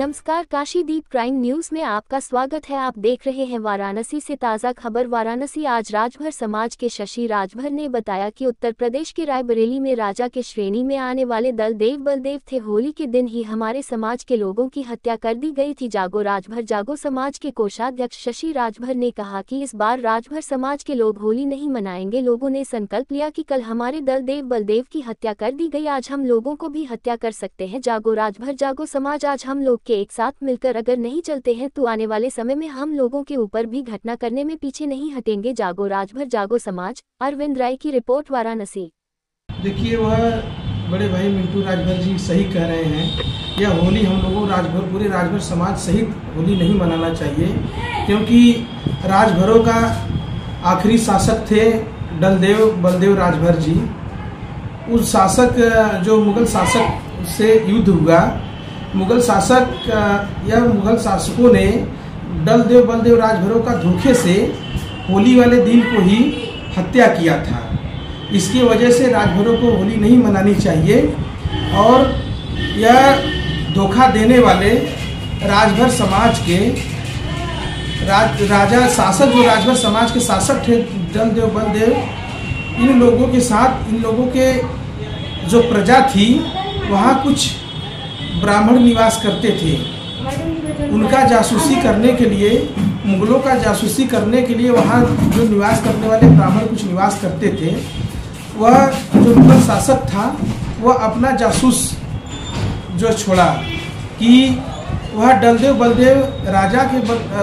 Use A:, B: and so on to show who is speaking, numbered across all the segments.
A: नमस्कार, काशीदीप crime news में आपका स्वागत है। आप देख रहे हैं वाराणसी से ताज़ा खबर। वाराणसी आज राजभर समाज के शशि राजभर ने बताया कि उत्तर प्रदेश के रायबरेली में राजा के श्रेणी में आने वाले दल देव बलदेव थे। होली के दिन ही हमारे समाज के लोगों की हत्या कर दी गई थी। जागो राजभर जागो समाज के कोषाध्यक्ष शशि राजभर ने कहा कि इस बार राजभर समाज के लोग होली नहीं मनाएंगे। लोगों ने संकल्प लिया कि कल हमारे दल देव बलदेव की हत्या कर दी गई, आज हम लोगों को भी हत्या कर सकते हैं। जागो राजभर जागो समाज आज हम लोग के एक साथ मिलकर अगर नहीं चलते हैं तो आने वाले समय में हम लोगों के ऊपर भी घटना करने में पीछे नहीं हटेंगे। जागो राजभर जागो समाज। अरविंद राय की रिपोर्ट, वाराणसी।
B: देखिए, वह बड़े भाई मिंटू राजभर जी सही कह रहे हैं। यह होली हम लोगों राजभर पूरे राजभर समाज सहित होली नहीं मनाना चाहिए, क्योंकि राजभरों का आखिरी शासक थे दलदेव बलदेव राजभर जी। उस शासक जो मुगल शासक से युद्ध हुआ, मुगल शासकों ने दलदेव बलदेव राजभरों का धोखे से होली वाले दिन को ही हत्या किया था। इसकी वजह से राजभरों को होली नहीं मनानी चाहिए। और यह धोखा देने वाले राजभर समाज के राजा शासक जो राजभर समाज के शासक थे दलदेव बलदेव, इन लोगों के साथ इन लोगों के जो प्रजा थी वहाँ कुछ ब्राह्मण निवास करते थे। उनका जासूसी करने के लिए, मुगलों का जासूसी करने के लिए वहाँ जो निवास करने वाले ब्राह्मण कुछ निवास करते थे, वह जो मुगल शासक था वह अपना जासूस जो छोड़ा कि वह दलदेव बलदेव राजा के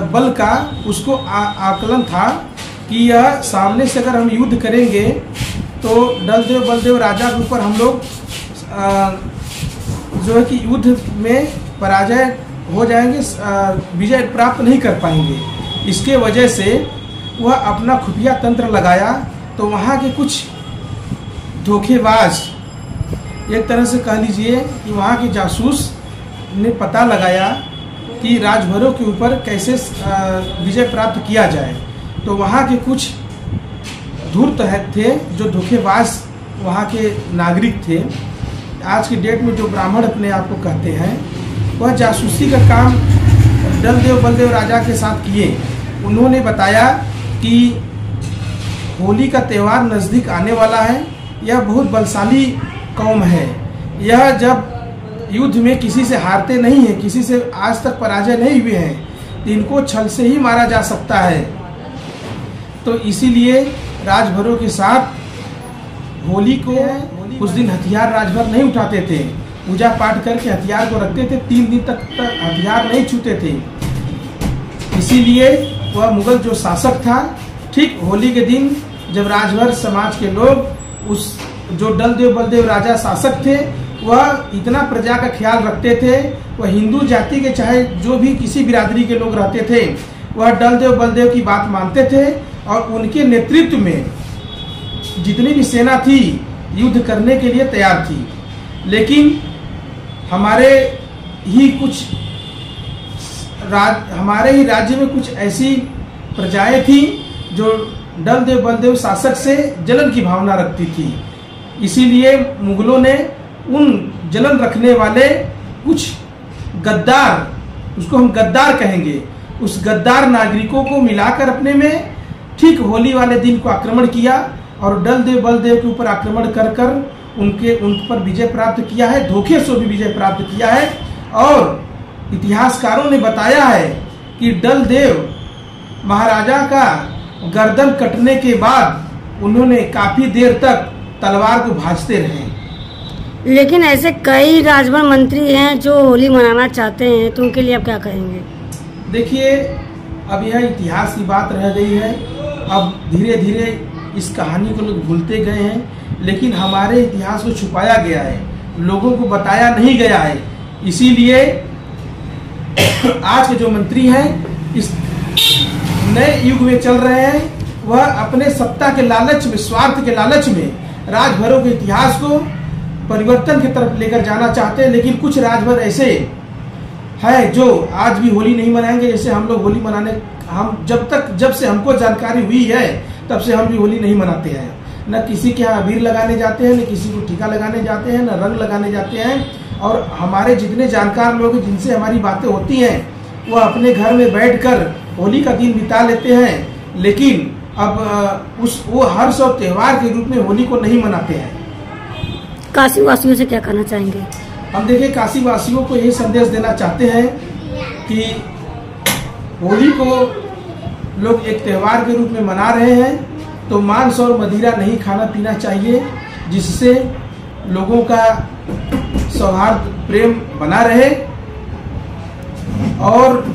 B: बल का उसको आकलन था कि यह सामने से अगर हम युद्ध करेंगे तो दलदेव बलदेव राजा के ऊपर हम लोग जो है कि युद्ध में पराजय हो जाएंगे, विजय प्राप्त नहीं कर पाएंगे। इसके वजह से वह अपना खुफिया तंत्र लगाया। तो वहाँ के कुछ धोखेबाज, एक तरह से कह लीजिए कि वहाँ के जासूस ने पता लगाया कि राजभरों के ऊपर कैसे विजय प्राप्त किया जाए। तो वहाँ के कुछ धूर्त थे जो धोखेबाज वहाँ के नागरिक थे। आज की डेट में जो ब्राह्मण अपने आप को कहते हैं, वह जासूसी का काम दलदेव बलदेव राजा के साथ किए। उन्होंने बताया कि होली का त्यौहार नज़दीक आने वाला है, यह बहुत बलशाली कौम है, यह जब युद्ध में किसी से हारते नहीं हैं, किसी से आज तक पराजय नहीं हुए हैं, तो इनको छल से ही मारा जा सकता है। तो इसीलिए राजभरों के साथ होली को उस दिन हथियार राजभर नहीं उठाते थे, पूजा पाठ करके हथियार को रखते थे, 3 दिन तक हथियार नहीं छूते थे। इसीलिए वह मुगल जो शासक था, ठीक होली के दिन जब राजभर समाज के लोग उस जो दलदेव बलदेव राजा शासक थे, वह इतना प्रजा का ख्याल रखते थे, वह हिंदू जाति के चाहे जो भी किसी बिरादरी के लोग रहते थे, वह दलदेव बलदेव की बात मानते थे और उनके नेतृत्व में जितनी भी सेना थी युद्ध करने के लिए तैयार थी। लेकिन हमारे ही राज्य में कुछ ऐसी प्रजाएं थी जो दलदेव बलदेव शासक से जलन की भावना रखती थी। इसीलिए मुगलों ने उन जलन रखने वाले कुछ गद्दार, उसको हम गद्दार कहेंगे, उस गद्दार नागरिकों को मिलाकर अपने में ठीक होली वाले दिन को आक्रमण किया और दलदेव बलदेव के ऊपर आक्रमण कर उन पर विजय प्राप्त किया है, धोखे से भी विजय प्राप्त किया है। और इतिहासकारों ने बताया है कि दलदेव महाराजा का गर्दन कटने के बाद उन्होंने काफी देर तक तलवार को भांजते रहे।
C: लेकिन ऐसे कई राजभर मंत्री हैं जो होली मनाना चाहते हैं, तो उनके लिए आप क्या कहेंगे?
B: देखिए, अब यह इतिहास की बात रह गई है। अब धीरे धीरे इस कहानी को लोग भूलते गए हैं, लेकिन हमारे इतिहास को छुपाया गया है, लोगों को बताया नहीं गया है। इसीलिए आज के जो मंत्री हैं इस नए युग में चल रहे हैं, वह अपने सत्ता के लालच में, स्वार्थ के लालच में राजभरों के इतिहास को परिवर्तन की तरफ लेकर जाना चाहते हैं। लेकिन कुछ राजभर ऐसे है जो आज भी होली नहीं मनाएंगे। जैसे हम लोग होली मनाने, हम जब से हमको जानकारी हुई है तब से हम भी होली नहीं मनाते हैं। न किसी के यहाँ अबीर लगाने जाते हैं, न किसी को टीका लगाने जाते हैं, न रंग लगाने जाते हैं। और हमारे जितने जानकार लोग हैं जिनसे हमारी बातें होती हैं वो अपने घर में बैठकर होली का दिन बिता लेते हैं, लेकिन अब वो हर्ष और त्यौहार के रूप में होली को नहीं मनाते हैं।
C: काशी वासियों से क्या कहना चाहेंगे?
B: हम देखिए काशी वासियों को यही संदेश देना चाहते हैं कि होली को लोग एक त्यौहार के रूप में मना रहे हैं, तो मांस और मदिरा नहीं खाना पीना चाहिए, जिससे लोगों का सौहार्द प्रेम बना रहे। और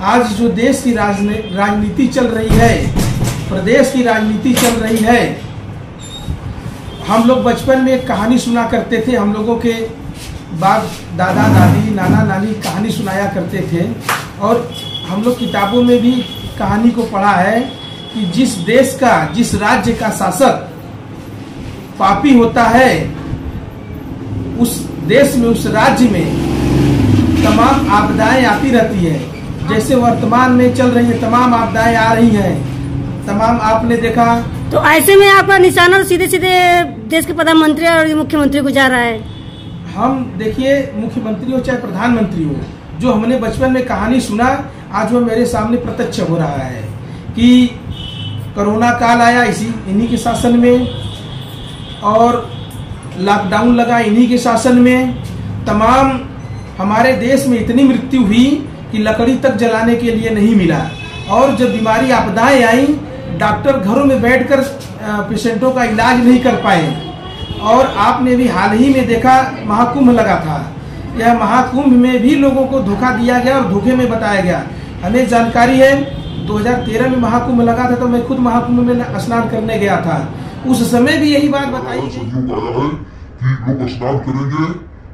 B: आज जो देश की राजनीति चल रही है, प्रदेश की राजनीति चल रही है, हम लोग बचपन में एक कहानी सुना करते थे, हम लोगों के बाप दादा दादी नाना नानी कहानी सुनाया करते थे, और हम लोग किताबों में भी कहानी को पढ़ा है कि जिस देश का, जिस राज्य का शासक पापी होता है, उस देश में, उस राज्य में तमाम आपदाएं आती रहती है। जैसे वर्तमान में चल रही है तमाम आपदाएं आ रही हैं, तमाम आपने देखा।
C: तो ऐसे में आपका निशाना सीधे सीधे देश के प्रधानमंत्री और मुख्यमंत्री को जा रहा है।
B: हम देखिए मुख्यमंत्री हो चाहे प्रधानमंत्री हो, जो हमने बचपन में कहानी सुना आज वो मेरे सामने प्रत्यक्ष हो रहा है कि कोरोना काल आया इन्हीं के शासन में, और लॉकडाउन लगा इन्हीं के शासन में। तमाम हमारे देश में इतनी मृत्यु हुई कि लकड़ी तक जलाने के लिए नहीं मिला, और जब बीमारी आपदाएं आई डॉक्टर घरों में बैठकर पेशेंटों का इलाज नहीं कर पाए। और आपने भी हाल ही में देखा महाकुंभ लगा था, यह महाकुंभ में भी लोगों को धोखा दिया गया और धोखे में बताया गया। हमें जानकारी है 2013 में महाकुंभ लगा था, तो मैं खुद महाकुंभ में स्नान करने गया था, उस समय भी यही बात बताई गई
D: कि लोग स्नान करेंगे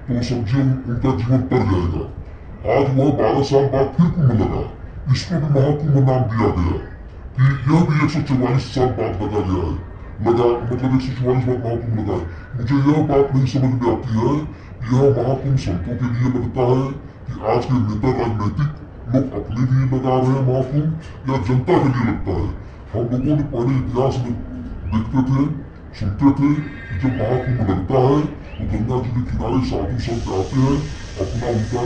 D: तो समझिए उनका जीवन तर जाएगा। आज वह 12 साल बाद फिर कुंभ लगा, इसको भी महाकुंभ नाम दिया गया कि यह भी 144 साल बाद लगा गया है, मतलब 144 बाद महाकुंभ लगा है। मुझे यह बात नहीं समझ में आती है, यह महाकुंभ संतों के लिए लगता है कि आज के नेता राजनीतिक लोग अपने लिए लगा रहे हैं महाकुंभ, या जनता के लिए लगता है। हम लोगों ने पहले इतिहास में देखते थे, सुनते थे कि जब महाकुंभ लगता है तो गंगा जी के किनारे साधु संत आते हैं, अपना उनका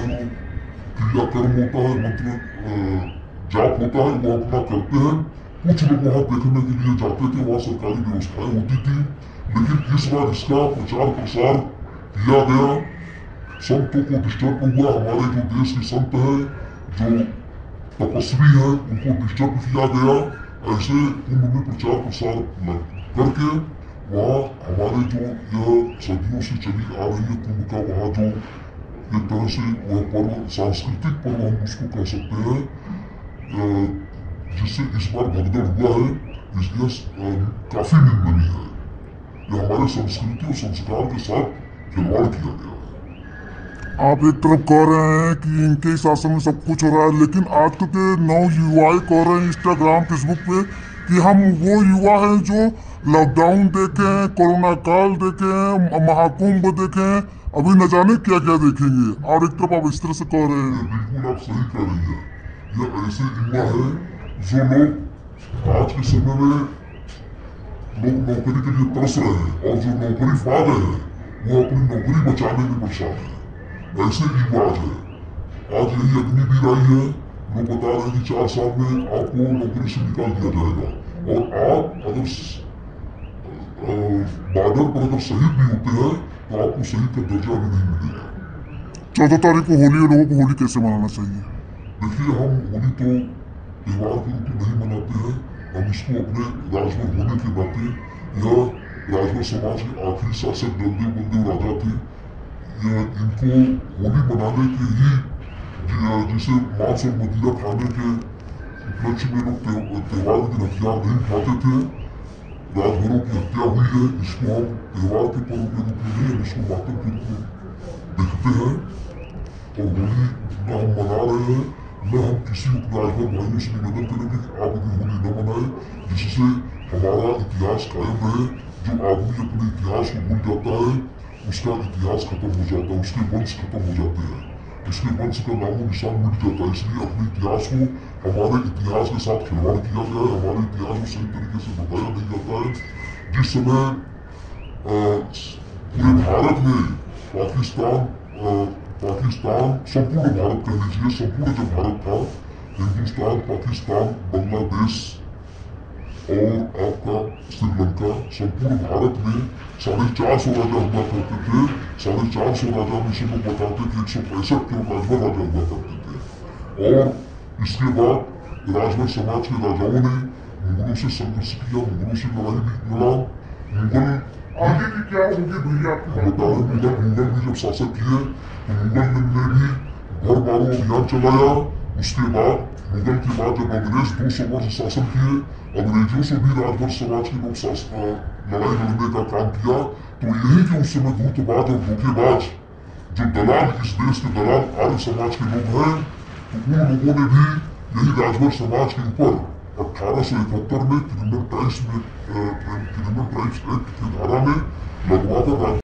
D: जो क्रियाकर्म होता है, मंत्र जाप होता है, वो अपना करते हैं। कुछ लोग वहाँ देखने के लिए जाते थे, वहाँ सरकारी व्यवस्थाएं होती थी, लेकिन इस बार इसका प्रचार प्रसार किया गया, संतों को डिस्टर्ब हुआ। हमारे जो देश के संत हैं, जो तपस्वी हैं, उनको डिस्टर्ब किया गया। ऐसे कुंभ में प्रचार प्रसार करके वहाँ हमारे जो यह सदियों से चली आ रही है कुंभ का, वहाँ जो एक तरह से वह पर्व, सांस्कृतिक पर्व हम उसको कह सकते हैं, जिससे इस बार भगदड़ हुआ है, इसलिए काफी निंदनीय है। यह हमारे संस्कृति और संस्कार के साथ खिलवाड़ किया गया है।
E: आप एक तरफ कह रहे हैं कि इनके शासन में सब कुछ हो रहा है, लेकिन आज के नौ युवाएं कह रहे हैं इंस्टाग्राम फेसबुक पे कि हम वो युवा हैं जो लॉकडाउन देखे, कोरोना काल देखे, महाकुंभ देखे, अभी न जाने क्या क्या देखेंगे, और एक तरफ आप इस तरह से कह रहे हैं।
D: बिल्कुल आप सही कह रही है। यह ऐसे युवा है जो लोग आज के समय में लोग नौकरी के लिए तरस रहे हैं, और जो नौकरी पा रहे हैं वो अपनी नौकरी बचाने में परेशान है। ऐसे युवा है। आज यही अग्निवीर आई है, लोग बता रहे हैं कि 4 साल में आपको नौकरी से निकाल दिया जाएगा, और आप अगर बॉर्डर पर अगर शहीद भी होते हैं तो आपको शहीद का दर्जा भी नहीं मिलेगा।
E: 14 तारीख को होली है, लोगों को होली कैसे मनाना चाहिए?
D: देखिए, हम होली तो त्यौहार के रूप में नहीं मनाते हैं, हम इसको अपने राजभर होने के नाते, यह राजभर समाज के आखिरी शासक जलदेव बलदेव राजा थे, इनको होली मनाने के ही, जिसे मांस और मदिरा खाने के उपलक्ष्य में लोग त्यौहार के दिन हथियार नहीं उठाते थे, राजभरों की हत्या हुई है। इसको हम त्यौहार के पर्व के रूप में नहीं, हम इसको मातम के रूप में देखते हैं, और होली न हम मना रहे हैं, न हम किसी राजभर भाइयों से निवेदन करेंगे कि आप अभी होली न मनाएं, जिससे हमारा इतिहास कायम रहे। जो आदमी अपने इतिहास को भूल जाता है उसका इतिहास खत्म हो जाता है, उसके वंश खत्म हो जाते हैं, उसके वंश का नामो निशान मिट जाता है। इसलिए अपने इतिहास को, हमारे इतिहास के साथ खिलवाड़ किया गया है, हमारे इतिहास को सही तरीके से बताया नहीं जाता है। जिस समय पूरे भारत में पाकिस्तान पाकिस्तान, संपूर्ण भारत कह लीजिए, संपूर्ण जो भारत था, हिंदुस्तान, पाकिस्तान, बांग्लादेश और आपका श्रीलंका, संपूर्ण भारत में 450 राजा हुआ करते थे। 450 राजा में से लोग बताते कि 165 के राजभर राजा हुआ करते थे। और इसके बाद राजभर समाज के राजाओं ने मुगलों से संघर्ष किया, मुगलों से लड़ाई लड़ा। मुगल
E: आगे की क्या उनकी भैया आपको बताया?
D: मुगल भी जब शासक किए तो मुगल ने भी घर मारो अभियान चलाया। उसके बाद मुगल के बाद जब अंग्रेज 200 वर्ष शासन किए, अंग्रेजों से भी राजभर समाज के लोग लड़ाई लड़ने का काम किया। तो यही जो उस समय धूर्तबाज और धोखेबाज जो दलाल, इस देश के दलाल आर्य समाज के लोग हैं, तो उन लोगों ने भी यही राजभर समाज के ऊपर 1871 में क्रिमिनल ट्राइब्स एक्ट की धारा में लगवाकर